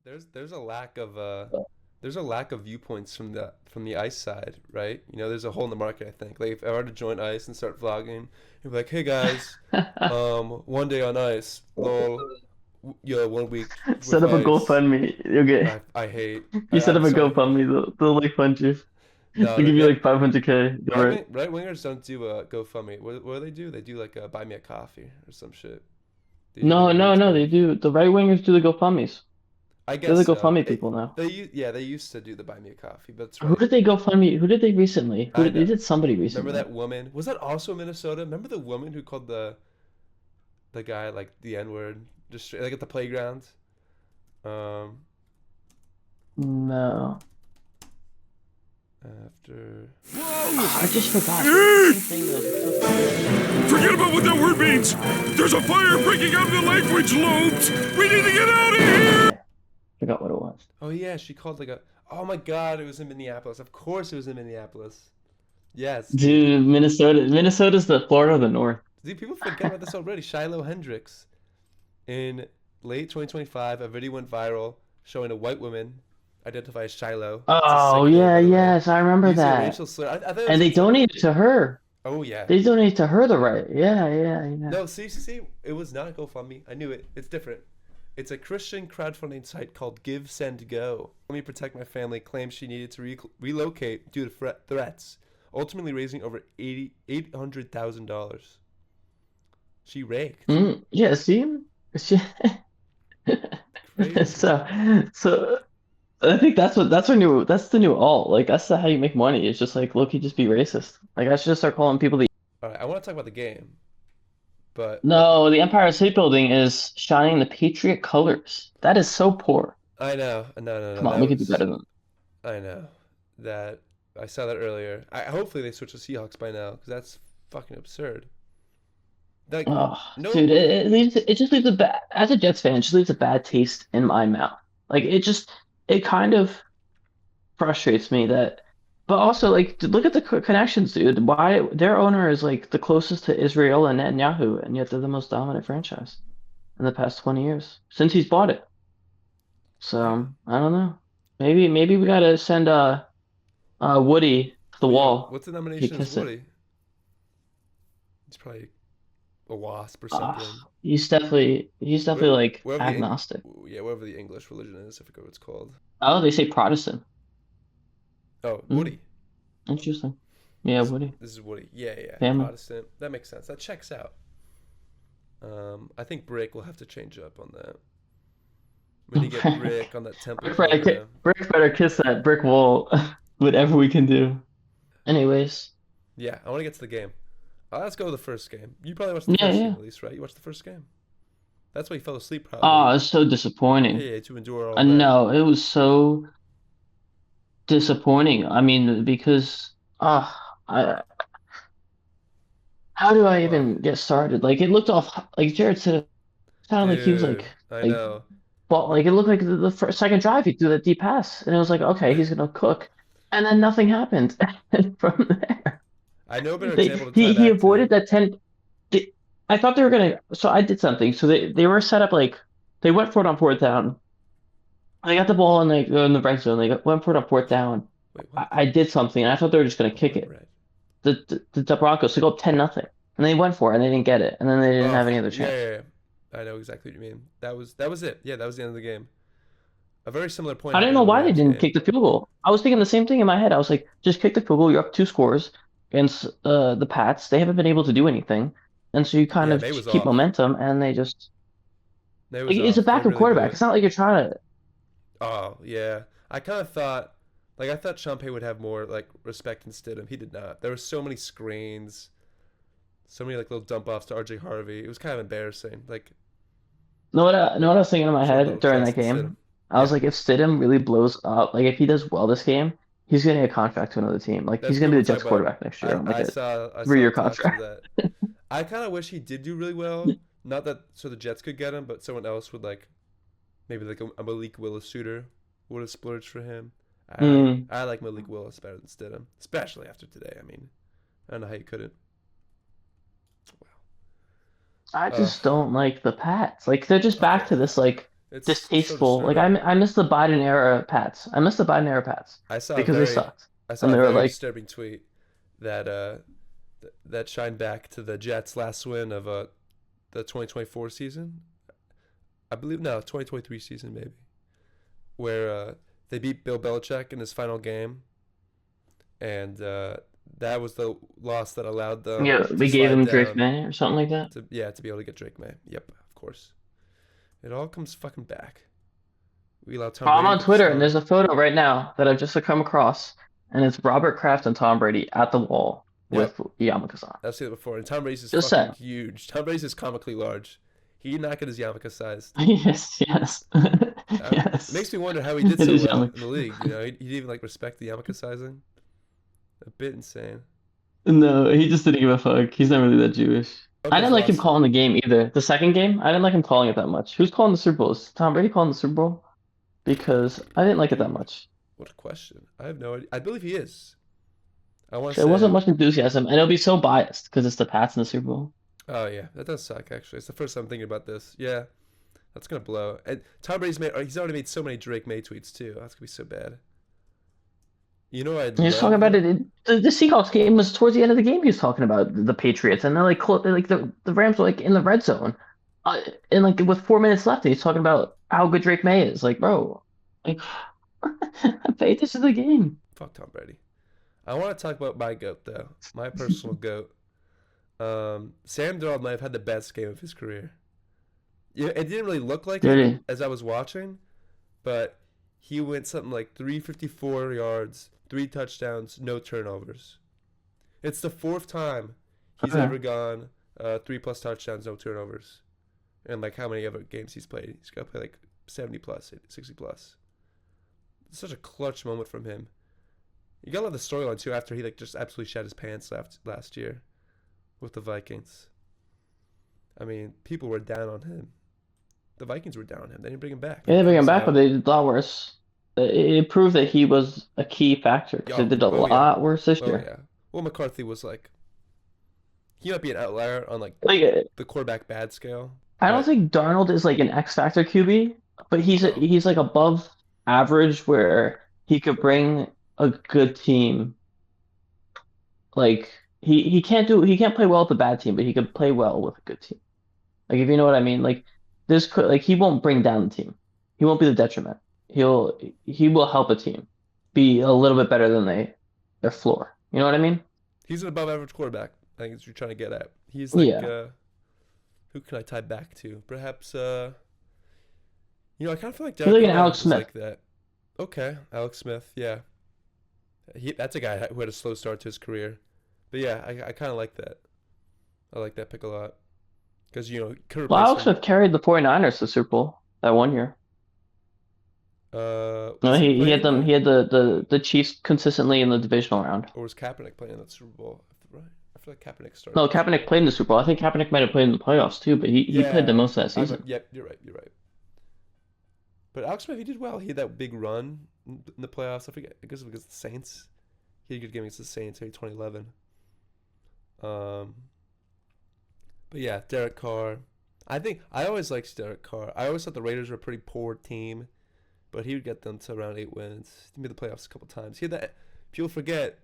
There's a lack of there's a lack of viewpoints from the ice side, right? You know, there's a hole in the market. I think like if I were to join ice and start vlogging, you'd be like, hey guys, one day on ice, lol, yo, 1 week Set with up a ice. GoFundMe. Okay. I hate. You set up I'm a sorry. GoFundMe. They'll like fund you. No, They'll no, give you yeah. like 500K. All right. Right wingers don't do a GoFundMe. What do they do? They do like a buy me a coffee or some shit. They do like No, a no, no. They retweet. do. The right wingers do the GoFundmes. I They're guess the so. GoFundMe people now. Yeah, they used to do the buy me a coffee, but that's Who right. did they GoFundMe? Who did they recently? Who I did they know. did somebody Remember recently? that woman? Was that also Minnesota? Remember the woman who called the guy like the N word just like at the playground? Um, No. after. I just forgot. There was Whoa! something that was so crazy. Forget about what that word means! There's a fire breaking out in the language lobes! We need to get out of here! Forgot what it was. Oh yeah, she called like a. Oh my God, it was in Minneapolis. Of course, it was in Minneapolis. Yes, dude. Dude, Minnesota. Minnesota's the Florida of the North. Dude, people forget about this already. Shiloh Hendricks. In late 2025, a video went viral showing a white woman identify as Shiloh. It's a Oh sick name, yeah, by the way. yes, I remember Using a that. racial slur. I thought it And was they donated to her. oh yeah. They donated to her the right. Yeah, yeah, yeah. No, see, it was not a GoFundMe. I knew it. It's different. It's a Christian crowdfunding site called Give, Send, Go. Let me protect my family. Claims she needed to relocate due to threats, ultimately raising over $800,000. She raked. Yeah, see? She, Crazy. so I think that's the new alt. Like that's how you make money. It's just like look, you just be racist. Like I should just start calling people the All right, I want to talk about the game, but No, the Empire State Building is shining the Patriot colors. That is so poor. I know. No. Come on, That we can do was better than I know that I saw that earlier. Hopefully they switch to Seahawks by now because that's fucking absurd. Like Oh, no, dude, it just leaves a bad as a Jets fan, it just leaves a bad taste in my mouth. Like it kind of frustrates me that but also like look at the connections, dude. Why their owner is like the closest to Israel and Netanyahu, and yet they're the most dominant franchise in the past 20 years since he's bought it. yeah. So I don't know. Maybe we gotta send Woody to the Well, yeah. wall. What's the He nomination as kissed it. Woody? It's probably a wasp or Uh, something. he's definitely like Whatever the agnostic. yeah, whatever the English religion is, I forget what it's called. Oh, they say Protestant. Oh, Hmm, Woody. interesting. Yeah, Woody. This is Woody. Yeah. Family. Protestant. That makes sense. That checks out. I think Brick will have to change up on that. We need to get Brick on that temple program. Brick better kiss that brick wall. Whatever we can do. Anyways. Yeah, I want to get to the game. Let's go to the first game. You probably watched the Yeah, first game yeah. at least, right? You watched the first game. That's why you fell asleep Oh, probably. it's so disappointing. Yeah, to endure all I that. know, it was so disappointing. I mean, because I how do I Why? even get started? Like it looked off like Jared said it sounded like he was Dude, I like know. well like it looked like the first, second drive he threw that deep pass and it was like okay he's gonna cook and then nothing happened and from there I know a better they example to tie he back to. avoided that 10 I thought they were gonna so I did something so they were set up like they went for it on fourth down they got the ball in the red zone went for it on fourth down Wait, I, what? I did something and I thought they were just gonna Oh, kick what it red? the Broncos to go up 10-0 and they went for it and they didn't get it and then they didn't Oh, have any other chance. yeah. I know exactly what you mean. That was it. Yeah, that was the end of the game. A very similar point I didn't happened know in the why they Rams didn't game. kick the field goal. I was thinking the same thing in my head. I was like, just kick the field goal. You're up two scores against the Pats. They haven't been able to do anything, and so you kind Yeah, of May was keep off. momentum. And they just May like was it's a off. They backup really blew quarterback. it. It's not like you're trying to. Oh, yeah. I kind of thought, like, I thought Champey would have more, like, respect in Stidham. He did not. There were so many screens, so many, like, little dump offs to RJ Harvey. It was kind of embarrassing. Know what I was thinking in my Showed head little during that trust in Stidham. game? I was Yeah. like, if Stidham really blows up, like if he does well this game, he's gonna get a contract to another team. Like That's he's a good gonna be one the to talk Jets about. quarterback next year on like a I saw 3-year talks of contract. that. I kind of wish he did do really well. Not that so the Jets could get him, but someone else would, like, maybe, like, a Malik Willis shooter would have splurged for him. Mm, I like Malik Willis better than Stidham, especially after today. I mean, I don't know how you couldn't. I Wow. just don't like the Pats. Like they're just back Okay. to this like It's so distasteful. Like disturbing. I miss the Biden era Pats. I miss the Biden era Pats I saw a because they very, sucked. I saw And a they were very like, disturbing tweet that that shined back to the Jets' last win of the 2024 season. I believe no, 2023 season maybe, where they beat Bill Belichick in his final game, and that was the loss that allowed them yeah, to we gave slide him Drake down May or something like that. to be able to get Drake May. Yep, of course. It all comes fucking back. We allow Tom I'm Brady to on get the Twitter and start. there's a photo right now that I've just come across, and it's Robert Kraft and Tom Brady at the wall Yep, with Yamakasan. I've seen it before. And Tom Brady's is Just fucking saying. huge. Tom Brady's is comically large. He not get his yarmulke sized. Yes, yes, It makes yes. me wonder how he did It so is well Yamaka. in the league. He didn't even like respect the yarmulke sizing. A bit insane. No, he just didn't give a fuck. He's not really that Jewish. I Buckets didn't like him lost it. calling the game either. The second game, I didn't like him calling it that much. Who's calling the Super Bowl? Is Tom Brady calling the Super Bowl? Because I didn't like it that Dude, much. what a question. I have no idea. I believe he is. I want to There wasn't say, much enthusiasm, and it'll be so biased because it's the Pats in the Super Bowl. oh yeah, that does suck actually. It's the first time I'm thinking about this. Yeah, that's gonna blow. And Tom Brady's he's already made so many Drake May tweets too. That's gonna be so bad. You know I'd He was talking love about though? it. The Seahawks game was towards the end of the game. He was talking about the Patriots, and they're like the Rams were like in the red zone, uh, and like with 4 minutes left, and he's talking about how good Drake May is. Like, bro, like pay attention to the game. Fuck Tom Brady. I want to talk about my goat though. My personal goat. Sam Darnold might have had the best game of his career. Yeah, it didn't really look like it Dirty. as I was watching, but he went something like 354 yards, 3 touchdowns, no turnovers. It's the fourth time he's Okay. ever gone 3+ touchdowns, no turnovers. And like how many other games he's played? He's got to play like 70 plus, 60 plus. It's such a clutch moment from him. You gotta love the storyline too. After he like just absolutely shat his pants last year with the Vikings. I mean, people were down on him. The Vikings were down on him. They didn't bring him back. Yeah, they bring He him was back, but out. they did a lot worse. It proved that he was a key factor because they Oh, did a oh yeah, lot worse this oh year. yeah. Well, McCarthy was like he might be an outlier on like Like, the quarterback bad scale, I don't but think Darnold is like an X factor QB, but no, he's like above average where he could bring a good team. Like he can't play well with a bad team, but he could play well with a good team. Like if you know what I mean. Like this could like he won't bring down the team. He won't be the detriment. He will help a team be a little bit better than their floor. You know what I mean? he's an above average quarterback. I think that's what you're trying to get at. He's like Yeah. who can I tie back to? Perhaps I kind of feel like He's Derek like an Carr Alex is Smith. like that. Okay, Alex Smith, yeah. That's a guy who had a slow start to his career. But yeah, I kind of like that. I like that pick a lot. Because, could Well, replace Alex him. Smith carried the 49ers to the Super Bowl that 1 year. No, Was he he had playing them. there? He had the Chiefs consistently in the divisional round. Or was Kaepernick playing in that Super Bowl? Right? I feel like Kaepernick started No, that Super Kaepernick Bowl. played in the Super Bowl. I think Kaepernick might have played in the playoffs too, but he played the Yeah. most of that season. Yep, you're right, you're right. But Alex Smith, he did well. He had that big run in the playoffs. I forget. I guess it was against the Saints. He had a good game against the Saints in 2011. Um, but yeah, Derek Carr. I always liked Derek Carr. I always thought the Raiders were a pretty poor team, but he would get them to around 8 wins. He made the playoffs a couple times. He had that. People forget.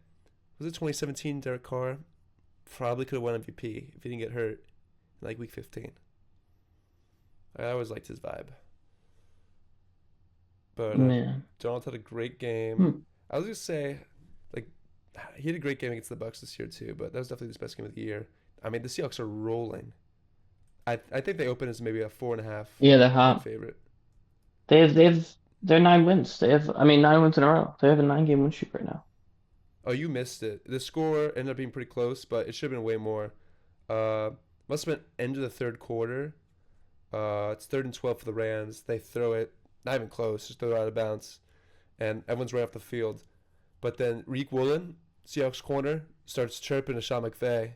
Was it 2017? Derek Carr probably could have won MVP if he didn't get hurt in like week 15. I always liked his vibe. But Man. Donald had a great game. Hmm. I was gonna say, like, he had a great game against the Bucks this year too. But that was definitely his best game of the year. I mean, the Seahawks are rolling. I think they open as maybe a 4.5 Yeah, they're point hot. favorite. They're 9 wins. I mean 9 wins in a row. They have a 9 game win streak right now. Oh, you missed it. The score ended up being pretty close, but it should have been way more. Uh, must have been end of the third quarter. It's 3rd and 12 for the Rams. They throw it, not even close, just throw it out of bounds, and everyone's right off the field. But then Reek Woolen, Seahawks corner, starts chirping to Sean McVay,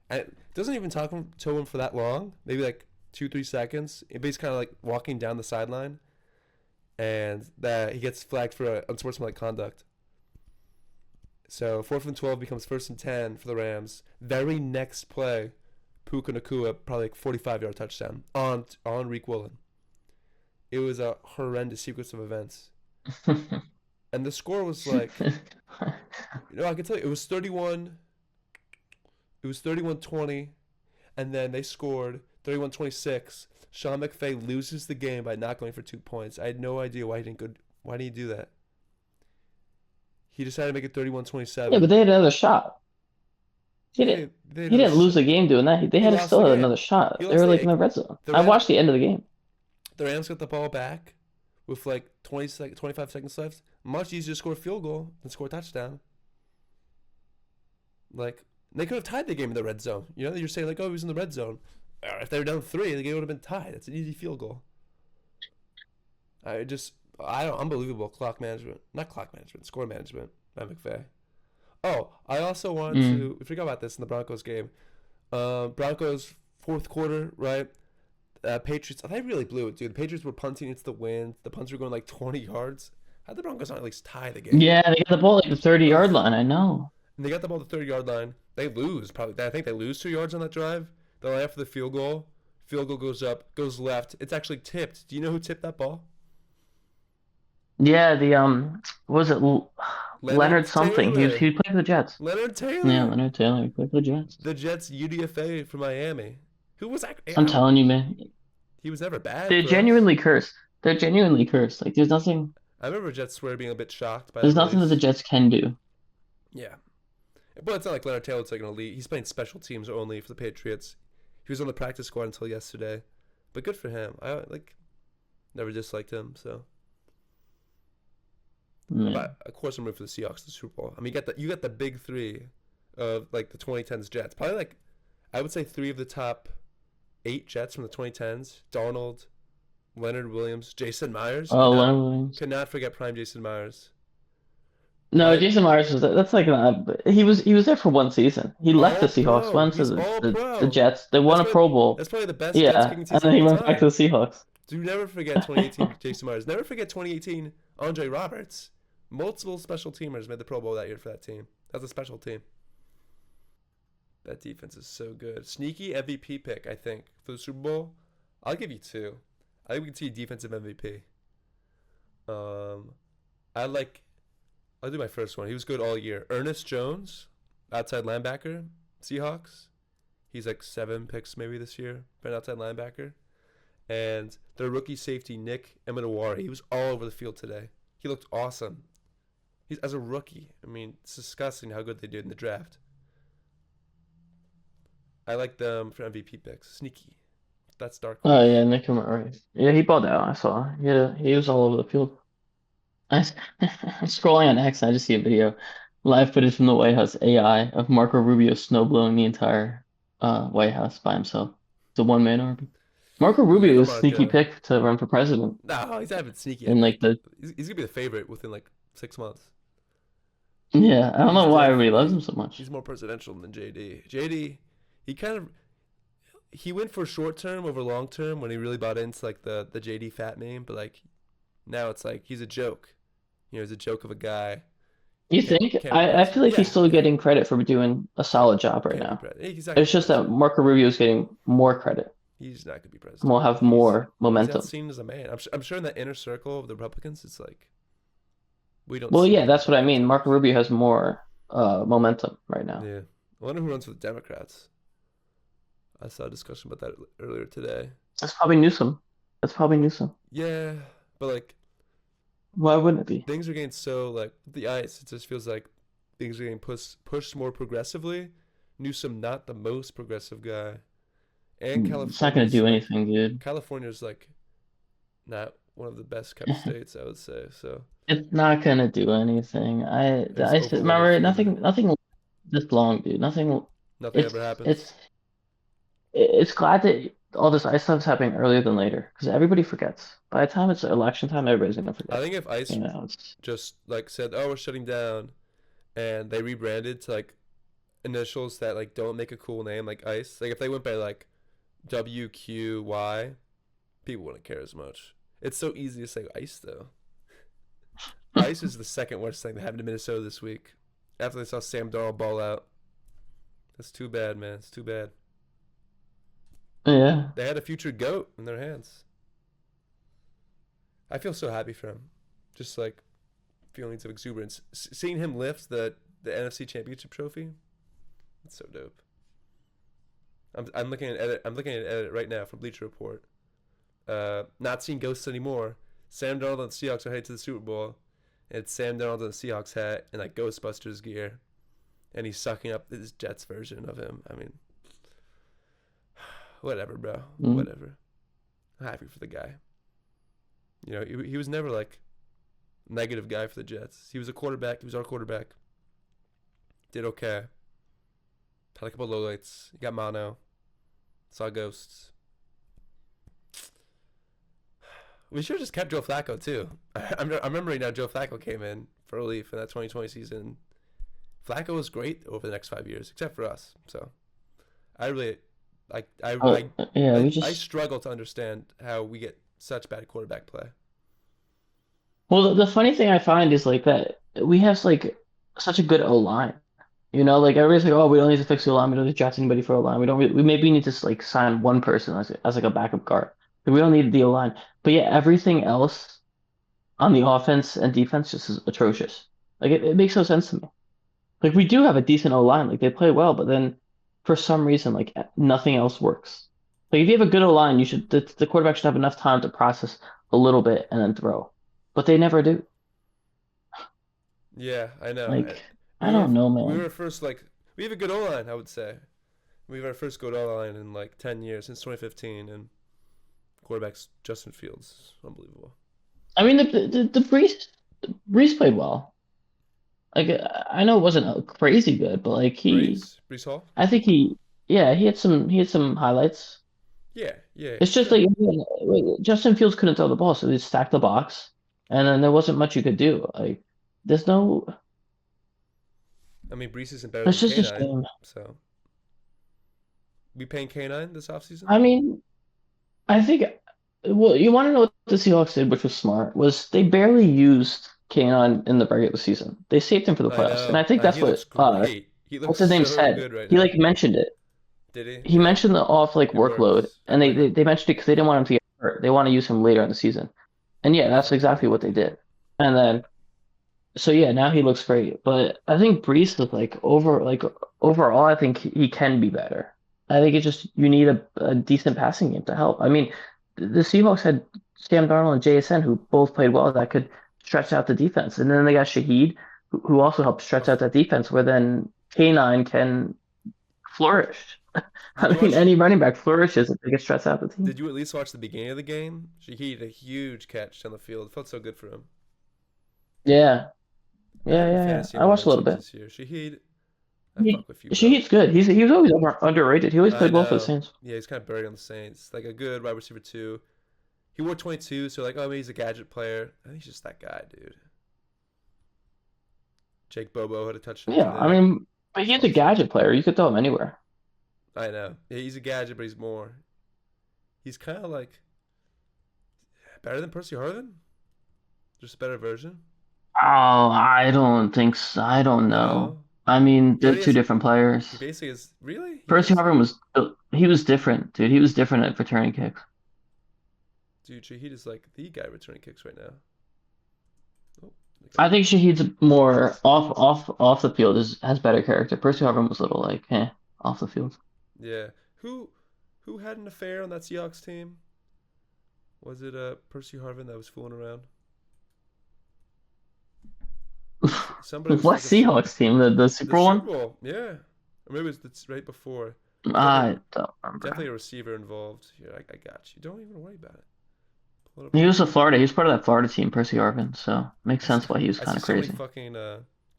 and it doesn't even talk to him for that long, maybe like 2-3 seconds. But he's kind of like walking down the sideline, and that he gets flagged for unsportsmanlike conduct. So 4th and 12 becomes 1st and 10 for the Rams. Very next play, Puka Nakua probably like 45-yard touchdown on Reek Woolen. It was a horrendous sequence of events. And the score was like, I can tell you, it was 31-20, and then they scored 31-26. Sean McVay loses the game by not going for 2 points. I had no idea why he didn't go. Why didn't he do that? He decided to make it Yeah, but 31-27. they had another shot. He Yeah, didn't. they had He another didn't lose shot. the game doing that. They He had lost the still had game. another shot. He They lost were the like in game. the red zone. The I Rams, watched the end of the game. the Rams got the ball back with like 25 seconds left. Much easier to score a field goal than score a touchdown. Like, they could have tied the game in the red zone. You're saying like, oh, he was in the red zone. If they were down 3, the game would have been tied. It's an easy field goal. Unbelievable score management by McVay. Oh, I also wanted Mm. to, we forgot about this in the Broncos game. Broncos fourth quarter, right? Patriots, they really blew it, dude. The Patriots were punting into the wind. The punts were going like 20 yards. How'd the Broncos not at least tie the game? Yeah, they got the ball at the 30-yard Ugh. line. I know. And they got the ball at the 30-yard line. They lose, probably. I think they lose 2 yards on that drive. They're after the field goal. Field goal goes up, goes left. It's actually tipped. Do you know who tipped that ball? Yeah, what was it Leonard Leonard something? Taylor. He played for the Jets. Leonard Yeah, Taylor. Leonard Taylor. He played for the Jets. The Jets UDFA for Miami. Who was that? I'm telling you, man, He was never bad they're for us. genuinely cursed. They're genuinely cursed. Like I remember Jets swear being a bit shocked by the there's nothing that the release. Jets can do. Yeah. But it's not like Leonard Taylor's like an elite. He's playing special teams only for the Patriots. He was on the practice squad until yesterday. But good for him. I never disliked him, so. Yeah. But of course I'm rooting for the Seahawks in the Super Bowl. I mean, you got the big 3 of like the 2010s Jets. Probably like, I would say 3 of the top 8 Jets from the 2010s. Darnold, Leonard Williams, Jason Myers. Oh, Leonard Williams. Could not forget prime Jason Myers. No, Jason Myers that's like he was there for one season. He left the All Seahawks, pro. went to He's all the pro. Jets. They won That's a probably Pro Bowl. that's probably the best Jets Yeah, kicking and season then he of all went back to time. the Seahawks. Do never forget 2018 Jason Myers. Never forget 2018 Andre Roberts. Multiple special teamers made the Pro Bowl that year for that team. That was a special team. That defense is so good. Sneaky MVP pick, I think, for the Super Bowl. I'll give you 2. I think we can see defensive MVP. I'll do my first one. He was good all year. Ernest Jones, outside linebacker, Seahawks. He's like 7 picks maybe this year, for an outside linebacker. And their rookie safety, Nick Emenawari, he was all over the field today. He looked awesome. He's as a rookie. I mean, it's disgusting how good they did in the draft. I like them for MVP picks. Sneaky. That's dark Oh horse. yeah, Nick Right. Yeah, he balled out. I saw. He was all over the field. I, I'm scrolling on X and I just see a video, live footage from the White House AI of Marco Rubio snowblowing the entire White House by himself. It's a one-man army. Marco Rubio Little is a sneaky Marco. pick to run for president. No, he's not even sneaky. I And think like the he's gonna be the favorite within like 6 months. yeah, I don't He's know why everybody loves definitely him so much. he's more presidential than JD. JD, he went for short term over long term when he really bought into like the JD fat name, but like now it's like he's a joke. He's a joke of a guy. You Can't think? can't be I feel like he's Yeah, still yeah. getting credit for doing a solid job right Can't be now. president. He's not gonna It's be just that president. Marco Rubio is getting more credit He's not gonna be and will president. have He's more he's not momentum. seen as a man. I'm sure in that inner circle of the Republicans, it's like we don't Well, see yeah, him that's what I that mean. much. Marco Rubio has more momentum right now. Yeah, I wonder who runs for the Democrats. I saw a discussion about that earlier today. That's probably Newsom. That's probably Newsom. Yeah, but like Why wouldn't it be? things are getting so like the ice. It just feels like things are getting pushed more progressively. Newsom not the most progressive guy, and It's not gonna do like anything, dude. California's like not one of the best kept states, I would say. So It's not gonna do anything. it's I overwhelming remember favor. nothing this long, dude. Nothing. Nothing It's ever happens. it's it's glad that all this ice stuff's happening earlier than later because everybody forgets. By the time it's election time, everybody's gonna I forget. think if ice It's just like said, "Oh, we're shutting down," and they rebranded to like initials that like don't make a cool name, like ice. Like if they went by like WQY, people wouldn't care as much. It's so easy to say ice though. Ice is the second worst thing that happened to Minnesota this week after they saw Sam Darnold ball out. That's too bad, man. It's too bad. yeah. They had a future GOAT in their hands. I feel so happy for him. Just like feelings of exuberance. Seeing him lift the NFC Championship trophy, it's so dope. I'm looking at edit. I'm looking at edit right now from Bleacher Report. Not seeing ghosts anymore. Sam Darnold and the Seahawks are headed to the Super Bowl. And it's Sam Darnold in the Seahawks hat and like Ghostbusters gear, and he's sucking up this Jets version of him. I mean, whatever, bro. Whatever. I'm happy for the guy. You know, he was never like negative guy for the Jets. He was a quarterback. He was our quarterback. Did okay. Had a couple lowlights. He got mono. Saw ghosts. We should have just kept Joe Flacco too. I'm remembering now Joe Flacco came in for relief in that 2020 season. Flacco was great over the next 5 years, except for us. So I really, I struggle to understand how we get such bad quarterback play. Well, the funny thing I find is like that we have like such a good O line. You know, like everybody's like, oh, we don't need to fix the O line. We don't need to draft anybody for O line. We maybe need to like sign one person as like a backup guard. We don't need the O line. But yeah, everything else on the offense and defense just is atrocious. Like it makes no sense to me. Like we do have a decent O line. Like they play well, but then for some reason, like nothing else works. Like if you have a good O line, the quarterback should have enough time to process a little bit and then throw. But they never do. Yeah, I know. Like I don't know, man. We were first like we have a good O line, I would say. We have our first good O line in like 10 years since 2015, and quarterback's Justin Fields, unbelievable. I mean, the Brees played well. Like I know it wasn't crazy good, but like Brees Hall. I think he had some highlights. Yeah. It's just like Justin Fields couldn't throw the ball, so they stacked the box, and then there wasn't much you could do. Like there's no. I mean, Brees isn't better It's than just a K9, shame. so we paying K9 this offseason? I mean, I think. Well, you want to know what the Seahawks did, which was smart, was they barely used Kane in the regular season. They saved him for the I playoffs, and know. I think that's He what looks great. He what's looks his name so said. good right He now. like mentioned it. Did he? He Yeah. mentioned the off like It workload, works. and I like it. they mentioned it because they didn't want him to get hurt. They want to use him later in the season, and yeah, that's exactly what they did. And then so yeah, now he looks great. But I think Brees is overall, I think he can be better. I think it's just you need a decent passing game to help. I mean, the Seahawks had Sam Darnold and JSN who both played well that could stretch out the defense, and then they got Shaheed who also helped stretch out Of- that defense, where then K9 can flourish. Did I you mean, watch? any running back flourishes if they can stretch out the team. Did you at least watch the beginning of the game? He had a huge catch on the field. It felt so good for him. Yeah, I think I watched a little bit. this year. Shaheed, I fuck with you, bro. Shaheed's good. He was always underrated. He always I played well for the know. Saints. Yeah, he's kind of buried on the Saints. Like a good wide receiver too. He wore 22, so like, oh, maybe he's a gadget player. I think he's just that guy, dude. Jake Bobo had a touchdown Yeah, today. I mean, but he's a gadget player. You could throw him anywhere. I know. Yeah, he's a gadget, but he's more. He's kind of like better than Percy Harvin. Just a better version. Oh, I don't think so. I don't know. No, I mean, he they're already two has. different He players. basically is. Really? He Percy is. Harvin was different, dude. He was different at returning kicks. Dude, Shaheed is like the guy returning kicks right now. Oh, I think Shaheed's more off the field has better character. Percy Harvin was a little like, off the field. yeah. Who had an affair on that Seahawks team? Was it Percy Harvin that was fooling around? Somebody was What like Seahawks team? The the Super Bowl one? Super Bowl. Yeah, or maybe it was right before. I don't remember. Definitely a receiver involved. Here, I got you. Don't even worry about it. Pull it up He right was a now. Florida. He was part of that Florida team, Percy Harvin. So makes I see, sense why he was I kind see of so many crazy. fucking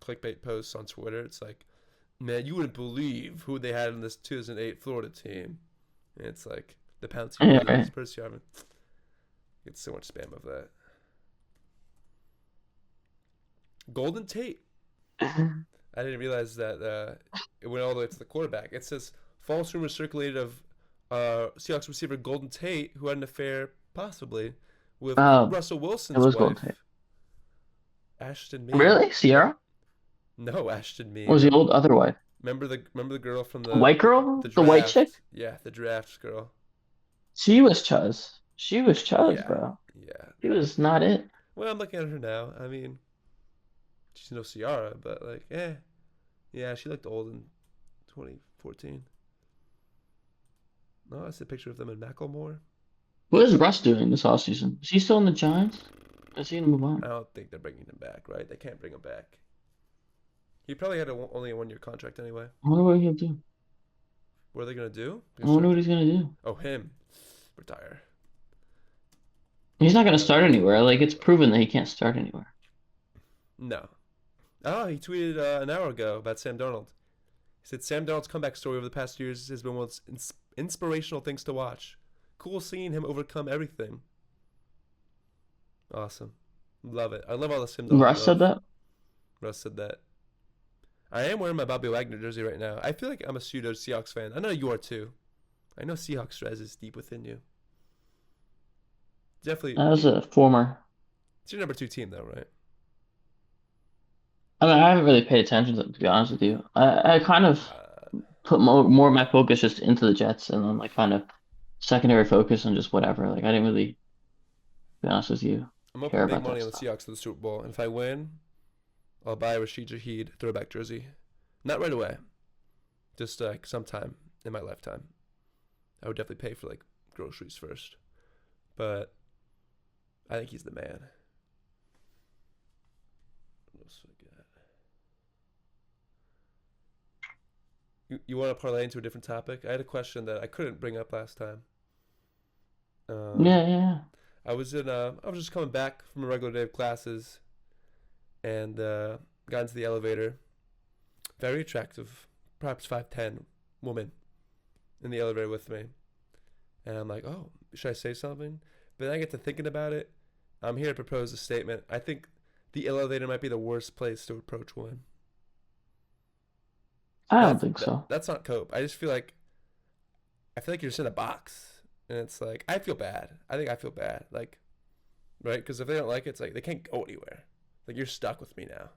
clickbait posts on Twitter. It's like, man, you wouldn't believe who they had in this 2008 Florida team. And it's like the Pouncey Yeah, brothers, right. Percy Harvin. Get so much spam of that. Golden Tate. I didn't realize that it went all the way to the quarterback. It says false rumors circulated of Seahawks receiver Golden Tate, who had an affair possibly with Oh, Russell it Wilson's was wife, Golden Tate. Ashton Mead. Really? Sierra? No, Ashton Or was Mead. the old other wife? Remember the girl from The white girl? the The white chick? draft? Yeah, the draft girl. She was Chuz. She was Chuz, Yeah, bro. Yeah. He was not it. Well, I'm looking at her now. I mean, she's no Ciara, but like, yeah, she looked old in 2014. No, I see a picture of them in Macklemore. What is Russ doing this offseason? Is he still in the Giants? Is he gonna move on? I don't think they're bringing him back, right? They can't bring him back. He probably had only a 1 year contract anyway. I wonder what he'll do. What are they gonna do? I wonder what he's gonna do. Oh, him. Retire. He's not gonna start anywhere. Like it's proven that he can't start anywhere. No. Oh, he tweeted an hour ago about Sam Darnold. He said Sam Darnold's comeback story over the past years has been one of the inspirational things to watch. Cool seeing him overcome everything. Awesome. Love it. I love all the Sam Darnold Russ said that? Russ said that. I am wearing my Bobby Wagner jersey right now. I feel like I'm a pseudo Seahawks fan. I know you are too. I know Seahawks Strez is deep within you. Definitely. That was a former. It's your number 2 team though, right? I mean, I haven't really paid attention to be honest with you. I kind of put more of my focus just into the Jets and then like kind of secondary focus on just whatever. Like I didn't really, to be honest with you, I'm care opening big about money that on the stuff. Seahawks for the Super Bowl, and if I win, I'll buy a Rashid Shaheed throwback jersey. Not right away, just like sometime in my lifetime. I would definitely pay for like groceries first, but I think he's the man. What else we got? You want to parlay into a different topic? I had a question that I couldn't bring up last time. Yeah. I was just coming back from a regular day of classes, and got into the elevator. Very attractive, perhaps 5'10" woman in the elevator with me, and I'm like, oh, should I say something? But then I get to thinking about it. I'm here to propose a statement. I think the elevator might be the worst place to approach women. I don't think so. That's not cope. I feel like you're just in a box, and it's like I feel bad. I think I feel bad, like, right? Because if they don't like it, it's like they can't go anywhere. Like you're stuck with me now.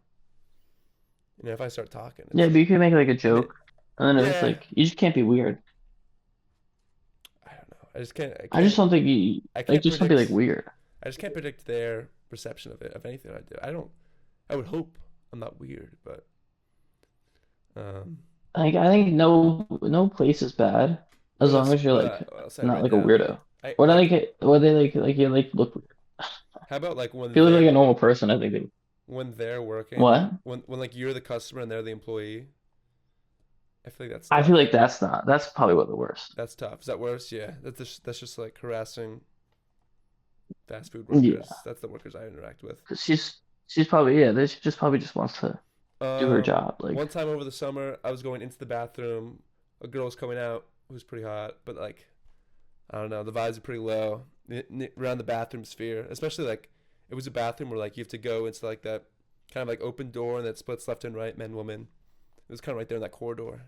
You know, if I start talking, Yeah, but you can make like a joke, and then it's yeah, like you just can't be weird. I don't know. I just can't. I just don't think you I like can't just don't be like predict. weird. I just can't predict their perception of it, of anything I do. I don't. I would hope I'm not weird, but um, Like I think no place is bad as long as you're like what else I not write like a down? weirdo. Or they like you like look weird. How about like If you look like a normal person, I think they when they're working, like what? when like you're the customer and they're the employee? I feel like that's I tough. feel like that's probably what the worst. That's tough. Is that worse? Yeah. That's just like harassing fast food Yeah, workers. That's the workers I interact with. 'cause she's probably she just probably just wants to do her job. Like One time over the summer, I was going into the bathroom. A girl was coming out who was pretty hot, but like I don't know, the vibes are pretty low around the bathroom sphere. Especially like it was a bathroom where like you have to go into like that kind of like open door and that splits left and right, men, women. It was kind of right there in that corridor.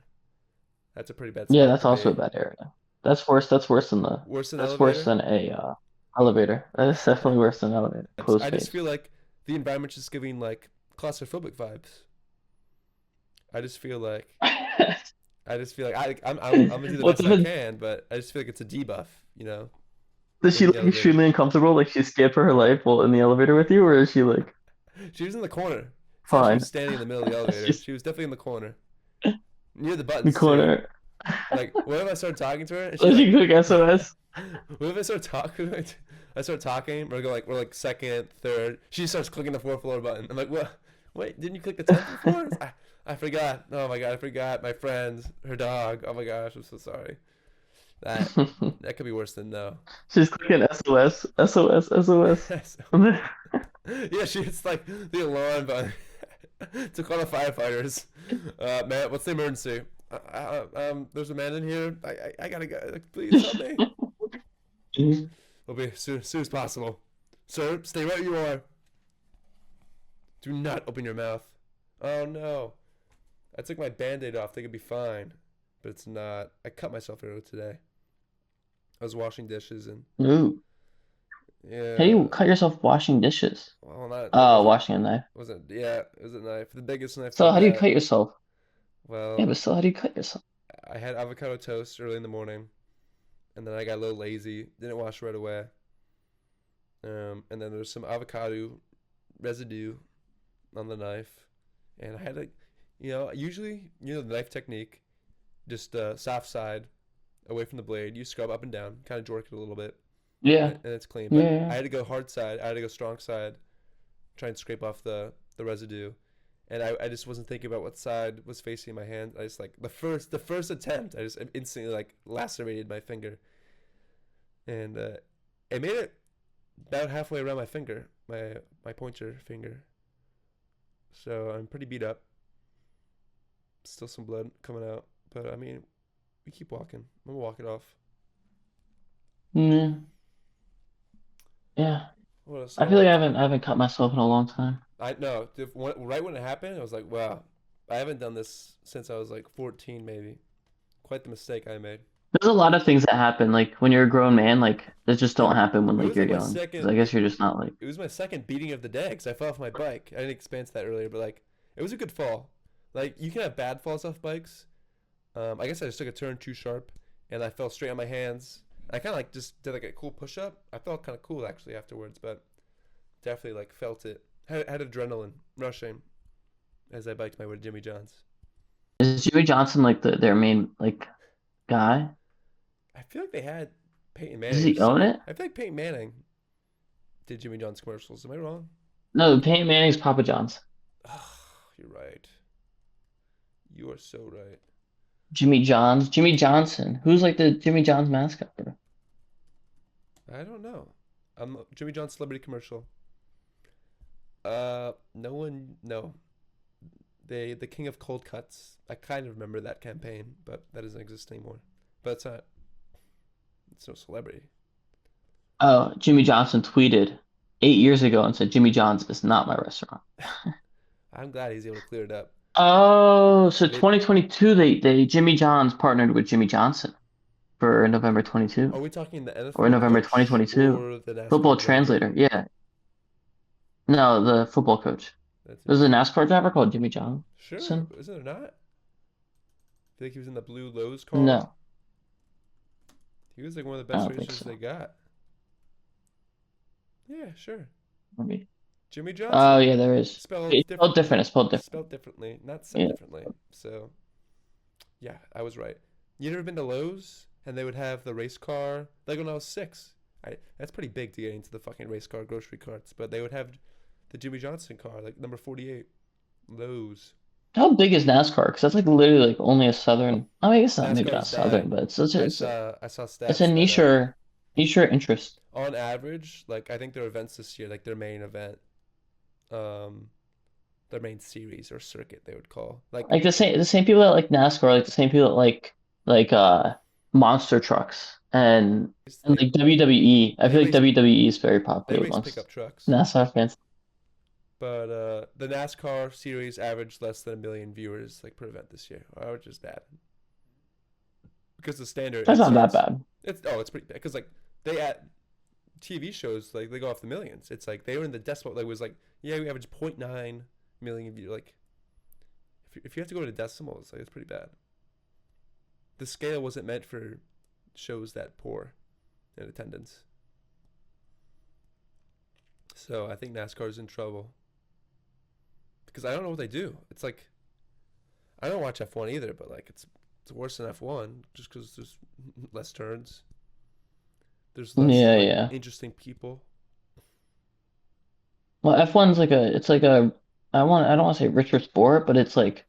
That's a pretty bad yeah, spot that's to also a be. bad area. That's worse. That's worse than the Worse than that's worse elevator. than a elevator. That is definitely worse than an elevator. Closed I just space. feel like the environment's just giving like claustrophobic vibes. I just feel like I'm gonna do the What best I the can, but I just feel like it's a debuff, you know, does she in the look elevator. extremely uncomfortable? Like she's scared for her life while in the elevator with you, or is she like She was in the corner. It's not like she was fine? standing in the middle of the elevator. She's She was definitely in the corner, near the in the buttons too. corner. Like, what if I started talking to her and she Does like, she click SOS? what if I start talking? I start talking. We're like second, third. She starts clicking the fourth floor button. I'm like, what? Wait, didn't you click the 10th floor? I forgot. Oh my god, I forgot. My friend, her dog. Oh my gosh, I'm so sorry. That that could be worse than no. She's clicking SOS, SOS, SOS. Yeah, she hits like the alarm button to call the firefighters. Man, what's the emergency? There's a man in here. I gotta go. Like, please help me. It'll be as soon as possible. Sir, stay right where you are. Do not open your mouth. Oh no. I took my band-aid off. Think it'd be fine. But it's not. I cut myself earlier today. I was washing dishes and Ooh. yeah. How do you cut yourself washing dishes? Well, not it Oh, washing a knife. wasn't yeah, it was a knife. The biggest knife So I've how do you got. cut yourself? Yeah, Well, but still, how do you cut yourself? I had avocado toast early in the morning, and then I got a little lazy. Didn't wash right away, And then there's some avocado residue on the knife, and I had to, usually, the knife technique, just soft side away from the blade. You scrub up and down, kind of jork it a little bit, Yeah. and it's clean. But Yeah. I had to go hard side. I had to go strong side, try and scrape off the residue. And I just wasn't thinking about what side was facing my hand. I just like the first attempt, I just instantly like lacerated my finger, and it made it about halfway around my finger, my pointer finger. So I'm pretty beat up. Still some blood coming out, but I mean, we keep walking. I'm gonna walk it off. Yeah. Yeah. What else? I feel like I haven't cut myself in a long time. I know. Right when it happened, I was like, wow, I haven't done this since I was like 14, maybe. Quite the mistake I made. There's a lot of things that happen, like when you're a grown man, like that just don't happen when It like was you're like my young. 'Cause second. I guess you're just not like. It was my second beating of the day because I fell off my bike. I didn't expand to that earlier, but like it was a good fall. Like you can have bad falls off bikes. I guess I just took a turn too sharp, and I fell straight on my hands. I kind of like just did like a cool push up. I felt kind of cool actually afterwards, but definitely like felt it. Had adrenaline rushing as I biked my way to Jimmy John's. Is Jimmy Johnson like their main like guy? I feel like they had Peyton Does Manning. he own it? I feel like Peyton Manning did Jimmy John's commercials. Am I wrong? No, Peyton Manning's Papa John's. Oh, you're right. You are so right. Jimmy John's, Jimmy Johnson. Who's like the Jimmy John's mascot, bro? I don't know. Jimmy John's celebrity commercial. No one. No. The King of Cold Cuts. I kind of remember that campaign, but that doesn't exist anymore. But it's not. It's no celebrity. Oh, Jimmy Johnson tweeted 8 years ago and said Jimmy John's is not my restaurant. I'm glad he's able to clear it up. Oh, so They, 2022 they Jimmy John's partnered with Jimmy Johnson for November 22 are we talking the or NFL November coach 2022. or the Football NASCAR driver? translator. Yeah. No, the football coach. That's There's a interesting. NASCAR driver called Jimmy Johnson. Sure, isn't there not? I feel like he was in the blue Lowe's car. No, He was like one of the I best don't think racers they so. got. Yeah, sure. Maybe. Jimmy Oh Johnson, yeah, there is. spelled It's spelled differently. different. It's spelled different. Spelled differently, not said Yeah. differently. So, yeah, I was right. You never been to Lowe's and they would have the race car like when I was 6. That's pretty big to get into the fucking race car grocery carts, but they would have the Jimmy Johnson car like number 48 Lowe's. How big is NASCAR? Because that's like literally like only a southern. I mean, I guess not maybe not NASCAR's southern, dying. but it's such a I saw it's a stats that niche interest. on average, like I think their events this year, like their main event, um, their main series or circuit they would call like Like the same people that like NASCAR, like the same people that like monster trucks and they like WWE. I they feel like race WWE is very they popular race amongst pickup trucks. NASCAR fans. But the NASCAR series averaged less than 1 million viewers like per event this year, which is bad because the standard That's not that inserts bad. it's pretty bad because like they at TV shows like they go off the millions. It's like they were in the decimal. Like it was like yeah we average 0.9 million views. Like if you have to go to decimals, like it's pretty bad. The scale wasn't meant for shows that poor in attendance. So I think NASCAR's in trouble because I don't know what they do. It's like I don't watch F1 either, but like it's worse than F1 just because there's less turns. There's less Yeah, like yeah. interesting people. Well, F1's like it's like a I don't want to say richer sport, but it's like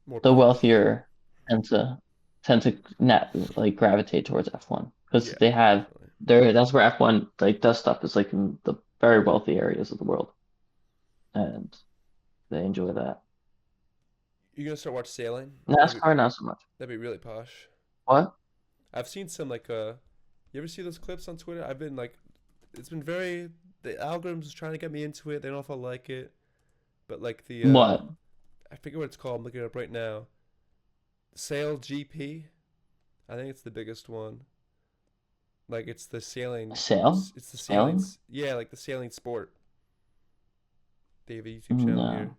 More the posh. wealthier tend to tend to not like gravitate towards F1 because Yeah, they have definitely. that's where F1 like does stuff is like in the very wealthy areas of the world and they enjoy that. You gonna start watch sailing? NASCAR not so much. That'd be really posh. What? I've seen some like you ever see those clips on Twitter? I've been like it's been very the algorithm's trying to get me into it. They don't know if I'll like it. But like the What? I forget what it's called. I'm looking it up right now. Sail GP. I think it's the biggest one. Like it's the sailing. Sail? It's the sailing. Sailing? Yeah, like the sailing sport. They have a YouTube channel here. No.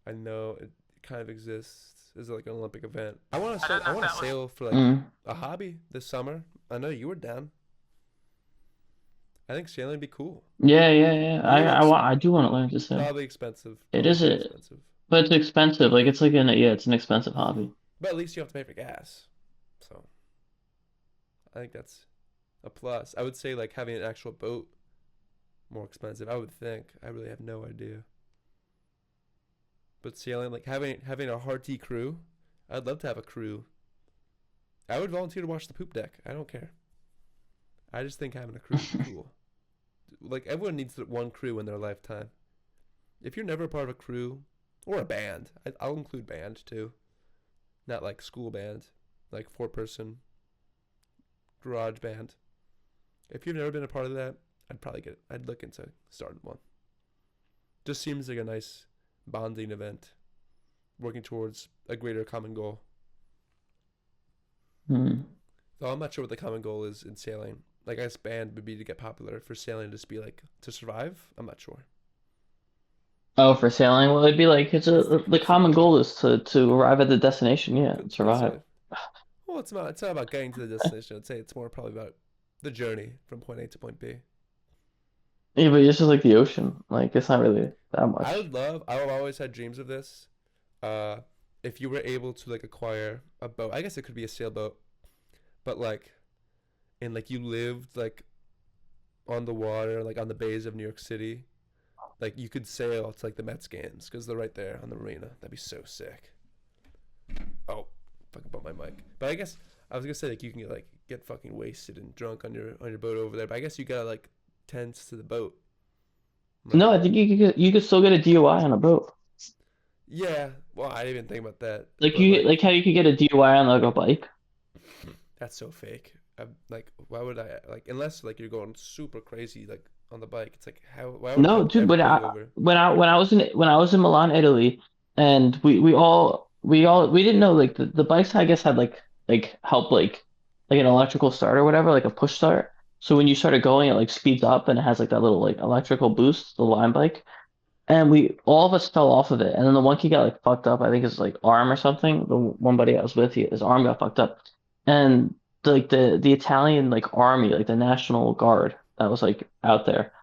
I know it kind of exists as like an Olympic event. I want to start. I want to sail for like Mm. a hobby this summer. I know you were down. I think sailing would be cool. Yeah, yeah, yeah. Really I do want to learn to sail. probably expensive. It Probably is pretty a, expensive. but it's expensive. Like it's like yeah, it's an expensive hobby. But at least you don't have to pay for gas. So I think that's a plus. I would say like having an actual boat more expensive. I would think. I really have no idea. But sailing, like having a hearty crew, I'd love to have a crew. I would volunteer to watch the poop deck. I don't care. I just think having a crew would be cool. Like everyone needs one crew in their lifetime. If you're never a part of a crew or a band, I'll include band too. Not like school band, like 4-person garage band. If you've never been a part of that, I'd look into starting one. Just seems like a nice bonding event, working towards a greater common goal. Hmm. Though I'm not sure what the common goal is in sailing. Like I guess band would be to get popular. For sailing, just be like to survive. I'm not sure. Oh, for sailing, well, it'd be like the common goal is to arrive at the destination, yeah, and Good survive. save. Well, it's not about getting to the destination. I'd say it's more probably about the journey from point A to point B. Yeah, but it's just like the ocean. Like it's not really that I much. would love. I've always had dreams of this. Uh, if you were able to like acquire a boat, I guess it could be a sailboat, but like, and like you lived like on the water, like on the bays of New York City, like you could sail to like the Mets games because they're right there on the marina. That'd be so sick. Oh, fucking bump my mic. But I guess I was gonna say like you can get fucking wasted and drunk on your boat over there. But I guess you gotta like tents to the boat. No, Like I think you could still get a DUI on a boat. yeah, well I didn't even think about that. Like But you like like how you could get a DUI on like a bike. that's so fake. Like why would I like unless like you're going super crazy like on the bike? It's like how why would I No, dude, ever when pull you I over? when I was in Milan, Italy, and we didn't know like the bikes I guess had like help like an electrical start or whatever, like a push start. So when you started going, it like speeds up and it has like that little like electrical boost, the Lime bike. And we all of us fell off of it. And then the one kid got like fucked up. I think his like arm or something. The one buddy I was with, his arm got fucked up. And the Italian like army, like the National Guard that was like out there,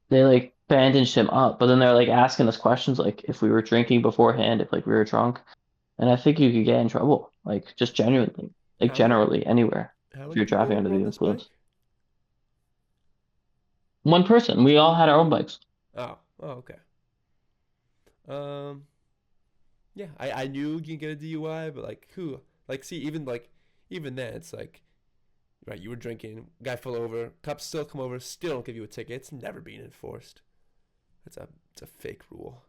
they like bandaged him up. But then they're like asking us questions like if we were drinking beforehand, if like we were drunk. And I think you could get in trouble, like just genuinely, like How many generally anywhere how if many you're driving people under were the on this bike? influence. One person, we all had our own bikes. Oh, okay. Um, yeah, I knew you can get a DUI, but like who? Like see even then it's like right, you were drinking, guy fell over, cops still come over, still don't give you a ticket. It's never being enforced. It's a fake rule.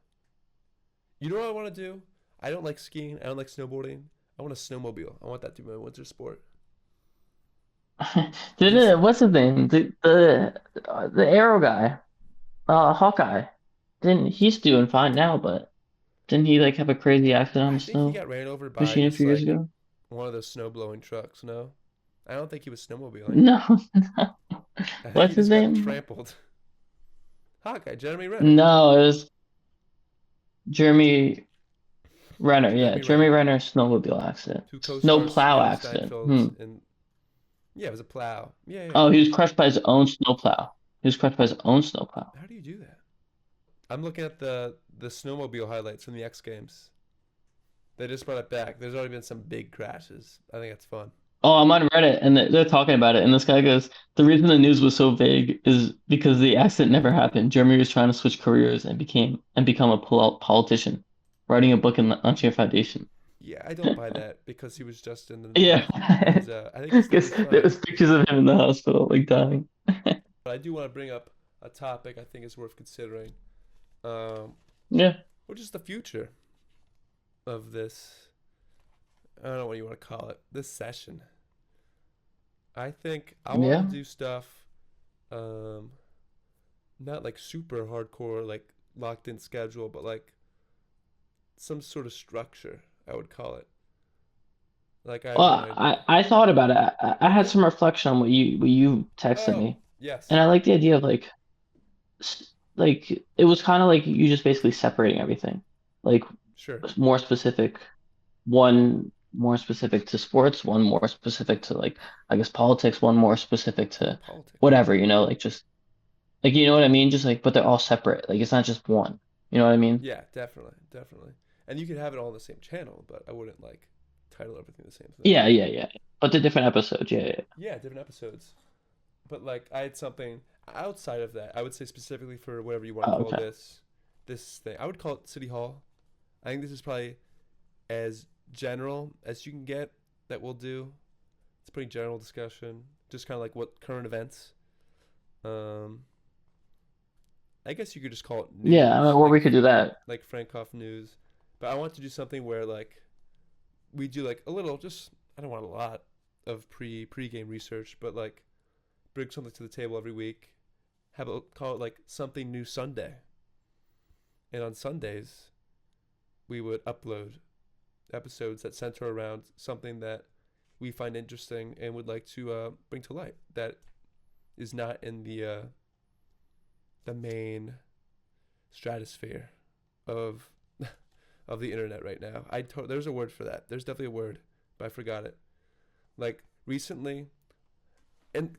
You know what I want to do? I don't like skiing. I don't like snowboarding. I want a snowmobile. I want that to be my winter sport. Just What's his name? The arrow guy, Hawkeye. Didn't he's doing fine now, but didn't he like have a crazy accident on I the think he snow got ran over by machine a just few years like ago? one of those snow blowing trucks. No, I don't think he was snowmobiling. No, I think what's he his just got name? trampled. Hawkeye, Jeremy Renner. No, it was Jeremy Renner. Yeah, Jeremy Jeremy Renner, Renner snowmobile accident, who snow co-stars plow Haley accident. Steinfeld in yeah, it was a plow. Yeah. Oh, he was crushed by his own snowplow. He was crushed by his own snowplow. How do you do that? I'm looking at the snowmobile highlights from the X Games. They just brought it back. There's already been some big crashes. I think that's fun. Oh, I'm on Reddit and they're talking about it. And this guy goes, the reason the news was so vague is because the accident never happened. Jeremy was trying to switch careers and become a politician, writing a book and launching a foundation. Yeah, I don't buy that because he was just in Yeah, I think his story's because there funny. was pictures of him in the hospital, like dying. But I do want to bring up a topic I think is worth considering, um, Yeah, which is the future of this. I don't know what you want to call it. This session. I think I want yeah. to do stuff, um, not like super hardcore, like locked in schedule, but like some sort of structure. I would call it. Like I have an Well, idea. I thought about it. I had Okay. some reflection on what you texted Oh, me, and yes. I like the idea of like it was kind of like you just basically separating everything, like Sure. more specific, one more specific to sports, one more specific to like I guess politics, one more specific to Politics. whatever, like just. Like, you know what I mean? Just like, but they're all separate. Like, it's not just one. You know what I mean? Yeah, definitely, definitely. And you could have it all on the same channel, but I wouldn't like title everything the same thing. Yeah, yeah, yeah. But the different episodes. Yeah, yeah. Yeah, different episodes. But like I had something outside of that. I would say specifically for whatever you want to Oh, call okay. this thing. I would call it City Hall. I think this is probably as general as you can get that we'll do. It's a pretty general discussion, just kind of like what current events. Um, I guess you could just call it Yeah, I mean, news, or we could do that. like Frankoff news. But I want to do something where like we do like a little, just I don't want a lot of pre-game research, but like bring something to the table every week. Have it call it like something new Sunday, and on Sundays we would upload episodes that center around something that we find interesting and would like to bring to light that is not in the main stratosphere of of the internet right now. There's a word for that. There's definitely a word, but I forgot it. Like recently, and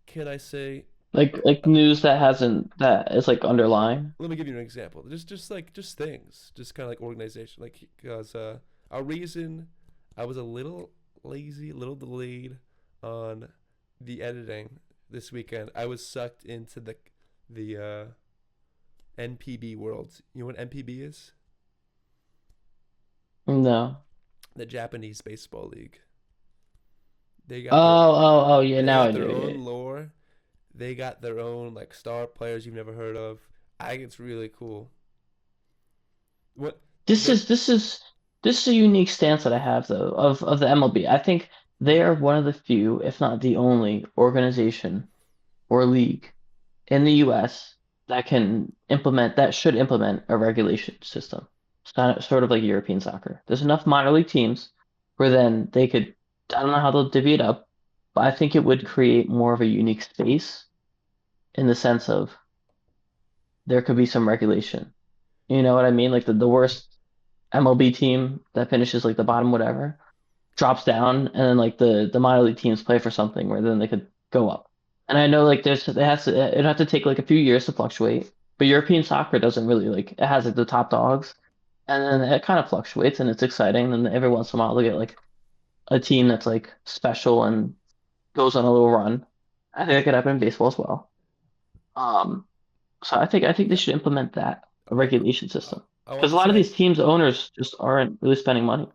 can I say? Like news that hasn't that is like underlying. Let me give you an example. Just things, just kind of like organization. Like because a reason I was a little lazy, a little delayed on the editing this weekend. I was sucked into the NPB world. You know what NPB is? No. The Japanese baseball league. They Oh, got their oh, oh, yeah. they Now I got do. their Yeah, yeah. own lore. They got their own like star players you've never heard of. I think it's really cool. What This the is this is this is a unique stance that I have though of the MLB. I think they are one of the few, if not the only, organization or league in the US that should implement a regulation system. It's kind of sort of like European soccer. There's enough minor league teams where then they could, I don't know how they'll divvy it up, but I think it would create more of a unique space in the sense of there could be some regulation. You know what I mean? Like the worst MLB team that finishes like the bottom whatever drops down, and then like the minor league teams play for something where then they could go up. And I know like it'd have to take like a few years to fluctuate, but European soccer doesn't really like it has like the top dogs, and then it kind of fluctuates and it's exciting. And every once in a while they get like a team that's like special and goes on a little run. I think it could happen in baseball as well. Um, so I think they yeah, should implement that a I regulation system I want because a to lot of say these teams owners just aren't really spending money.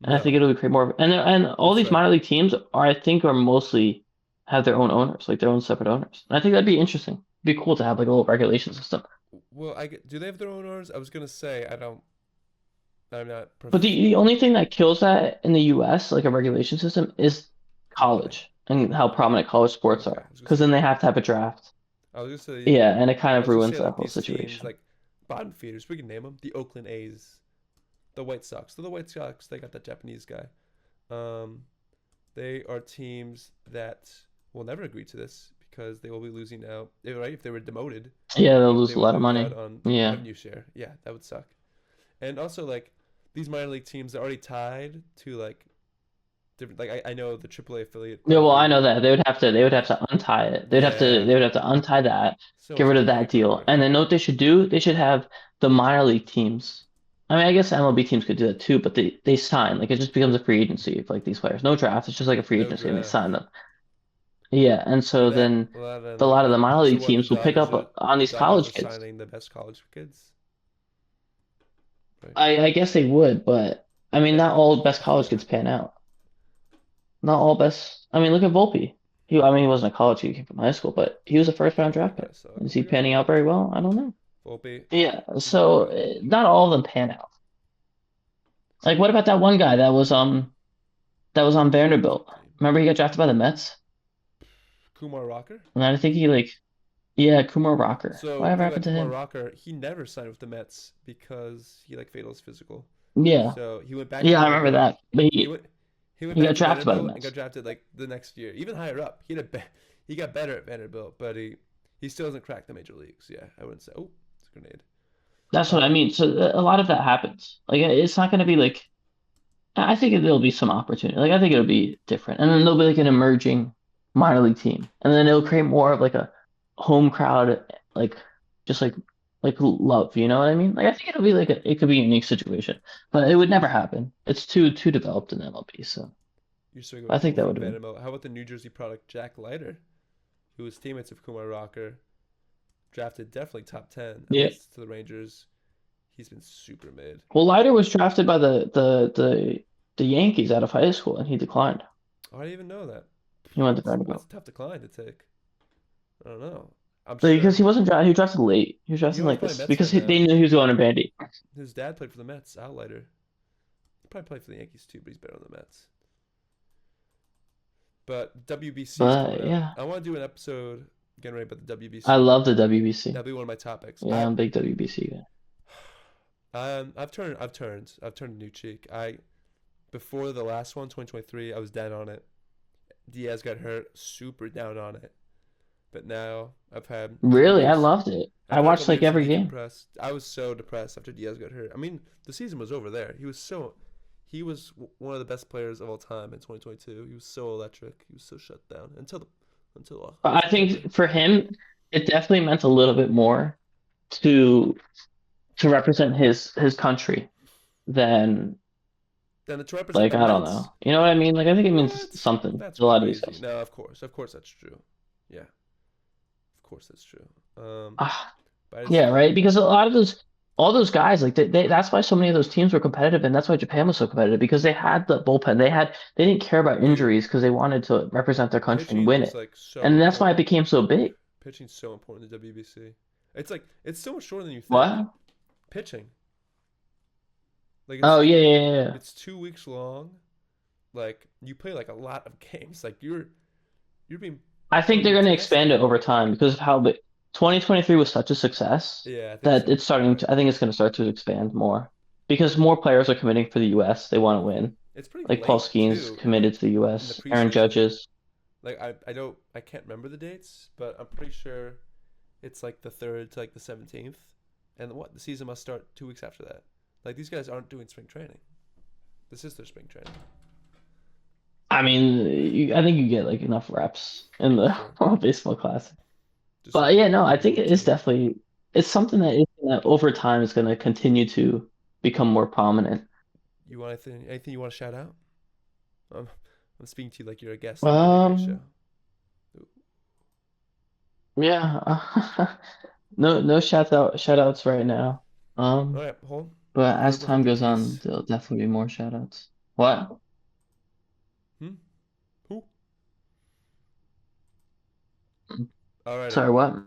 And I think no. it'll create more. And all That's these right. minor league teams I think, are mostly have their own owners, like their own separate owners. And I think that'd be interesting. It'd be cool to have like a little regulation system. Well, do they have their own owners? I was gonna say I don't. I'm not. But the only thing that kills that in the US, like a regulation system, is Money. college and how Oh, prominent college sports okay. I are. was gonna Because say then they money. have to have a draft. I was gonna say Yeah, and it kind I of was gonna ruins say that like whole these teams situation. like bottom feeders. We can name them. The Oakland A's, the White Sox. So the White Sox, they got that Japanese guy. Um, they are teams that will never agree to this because they will be losing out. Right? If they were demoted, Yeah, they'll they lose a would lot of lose out money. on Yeah. revenue share. Yeah, that would suck. And also like these minor league teams are already tied to like different. Like I know the AAA affiliate Yeah, of well, I the know that they would have to untie it. yeah, They would have to untie that, so get much rid of that deal, paperwork. and then know what they should do? They should have the minor league teams. I mean, I guess MLB teams could do that too, but they sign like it just becomes a free agency for like these players. No draft, it's just like a free No agency, and they sign draft. them. Yeah, and Will so that then will that then a lot of the like minor so league what teams will pick up on the these Dodgers are college kids. signing the best college kids, right? I guess they would, but I mean, That not all best I feel college that. kids pan out. Not all best. I mean, look at Volpe. I mean, he wasn't a college kid, he came from high school, but he was a first round Yeah, that draft kind pick. of sucks. Is he Look at panning out very well? I don't know. Volpe. Yeah, He's very so good. not all of them pan out. Like, what about that one guy that was on Who's Vanderbilt? that team? Remember he got drafted by the Mets? Kumar Rocker. And I think he like, yeah, Kumar Rocker. So Whatever think about happened to Kumar him? Rocker. He never signed with the Mets because he like failed his physical. Yeah, So he went back to yeah, I remember Vanderbilt. that. But He went he went he back got to drafted by the Vanderbilt and got Mets. drafted like the next year, even higher up. He got better at Vanderbilt, but he still hasn't cracked the major leagues. Yeah, I wouldn't say. Oh, it's a grenade. That's what I Um, mean. So a lot of that happens. Like, it's not going to be like. I think there'll be some opportunity. Like, I think it'll be different, and then there'll be like an emerging minor league team, and then it'll create more of like home crowd, like just like love. You know what I mean? Like I think it'll be like it could be a unique situation, but it would never happen. It's too developed in MLB, so You're still going I with think people that from would have been. Vanderbilt. How about the New Jersey product Jack Leiter, who was teammates of Kumar Rocker, drafted definitely top 10, at Yeah. least to the Rangers. He's been super mid. Well, Leiter was drafted by the Yankees out of high school, and he declined. Oh, I didn't even know that. He went to That's Vanderbilt. a tough decline to take. I don't know. I'm But because sure. he wasn't drafted, he was drafted late. He was You drafted know he's like probably a this Mets because fan they now. knew he was going to Bandy. His dad played for the Mets, Al Leiter. He probably played for the Yankees too, but he's better on the Mets. But WBC is coming But up. yeah, I want to do an episode getting ready about the I WBC. love the WBC. That'll be one of my topics. Yeah, I'm a big WBC guy. I've turned a new cheek. Before the last one, 2023, I was down on it. Diaz got hurt, super down on it. But now I've had a couple Really, I years. loved it. I've I had a watched couple like years to every game. decompress. I was so depressed after Diaz got hurt. I mean, the season was over there. He was one of the best players of all time in 2022. He was so electric. He was so shut down until But I September. think for him, it definitely meant a little bit more to represent his country than Then to represent like the I don't Mets. know. You know what I mean? Like I think it means What? something That's to a lot of these crazy. guys. No, of course that's true. Yeah, of course that's true. Ah, But I just yeah, right. Because a lot of those, all those guys, like that's why so many of those teams were competitive, and that's why Japan was so competitive because they had the bullpen. They didn't care about dude, injuries because they wanted to represent their country and pitching win is it, like so and that's why it important. became so big. Pitching's so important in the WBC. It's so much shorter than you think. What? Pitching, like Oh yeah, yeah, yeah, yeah. it's 2 weeks long. Like you play like a lot of games. Like you're being I think they're being going to expand tested. it over time because of how big 2023 was such a success Yeah, I think that so. it's You're starting right. to, I think it's going to start to expand more because more players are committing for the US. They want to win. It's pretty Like Paul late Skeens too committed to the in the US. Aaron preseason. Judges. Like I can't remember the dates, but I'm pretty sure it's like the 3rd to like the 17th, and the season must start 2 weeks after that. Like these guys aren't doing spring training. This is their spring training. I mean, I think you get like enough reps in For the sure. World Baseball Classic. Just But like yeah, no, I like a think it is routine. definitely it's something that over time is going to continue to become more prominent. You want anything you want to shout out? Um, I'm speaking to you like you're a guest on the Daily Gray Show. Um, yeah. No shout outs right now. All Um, right, hold. but as Verbal time goes on, Hippocrates. there'll definitely be more shout outs. What? Hmm. Who? All right, Sorry, everyone. what?